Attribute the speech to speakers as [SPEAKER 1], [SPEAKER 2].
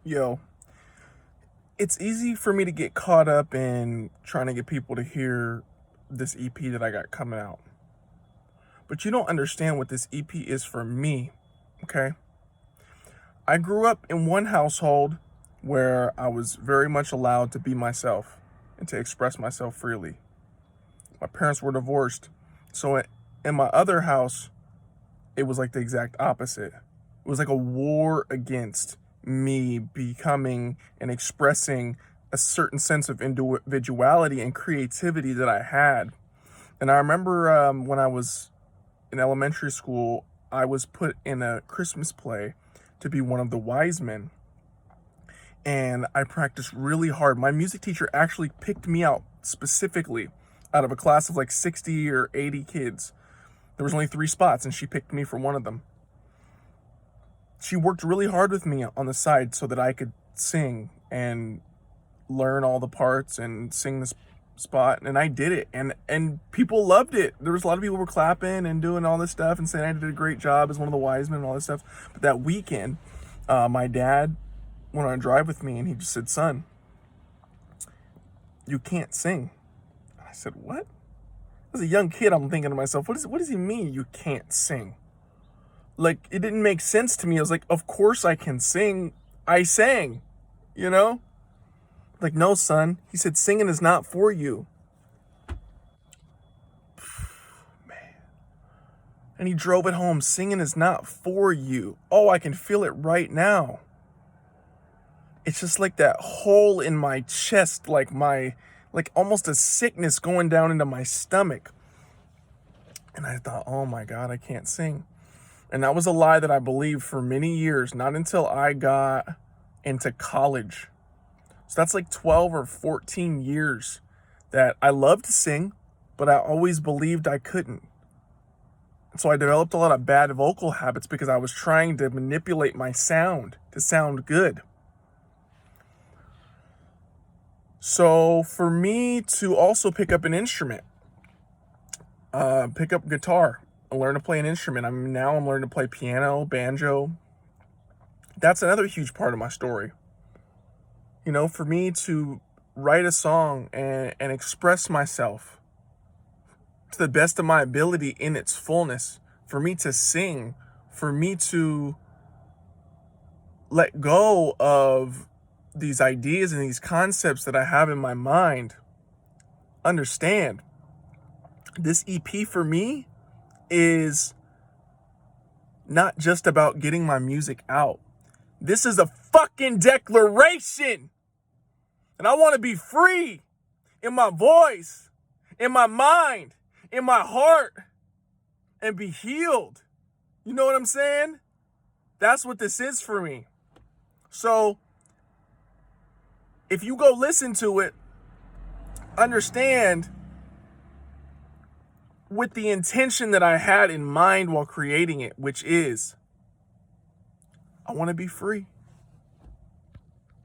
[SPEAKER 1] Yo, it's easy for me to get caught up in trying to get people to hear this EP that I got coming out. But you don't understand what this EP is for me, okay? I grew up in one household where I was very much allowed to be myself and to express myself freely. My parents were divorced. So in my other house, it was like the exact opposite. It was like a war against me becoming and expressing a certain sense of individuality and creativity that I had. And I remember when I was in elementary school, I was put in a Christmas play to be one of the wise men. And I practiced really hard. My music teacher actually picked me out specifically out of a class of like 60 or 80 kids. There was only 3 spots, and she picked me for one of them. She worked really hard with me on the side so that I could sing and learn all the parts and sing this spot, and I did it, and people loved it. There was a lot of people were clapping and doing all this stuff and saying I did a great job as one of the wise men and all this stuff. But that weekend, my dad went on a drive with me, and he just said, "Son, you can't sing." I said, "What?" As a young kid, I'm thinking to myself, what does he mean you can't sing? Like, it didn't make sense to me. I was like, of course I can sing. I sang, you know? Like, no, son. He said, singing is not for you. Man. And he drove it home. Singing is not for you. Oh, I can feel it right now. It's just like that hole in my chest, like almost a sickness going down into my stomach. And I thought, oh my God, I can't sing. And that was a lie that I believed for many years, not until I got into college. So that's like 12 or 14 years that I loved to sing, but I always believed I couldn't. So I developed a lot of bad vocal habits because I was trying to manipulate my sound to sound good. So for me to also pick up an instrument, pick up guitar, and learn to play an instrument. I'm learning to play piano, banjo. That's another huge part of my story. You know, for me to write a song and express myself to the best of my ability in its fullness, for me to sing, for me to let go of these ideas and these concepts that I have in my mind. Understand, this EP for me is not just about getting my music out. This is a fucking declaration. And I want to be free in my voice, in my mind, in my heart, and be healed. You know what I'm saying? That's what this is for me. So if you go listen to it, understand with the intention that I had in mind while creating it, which is I want to be free.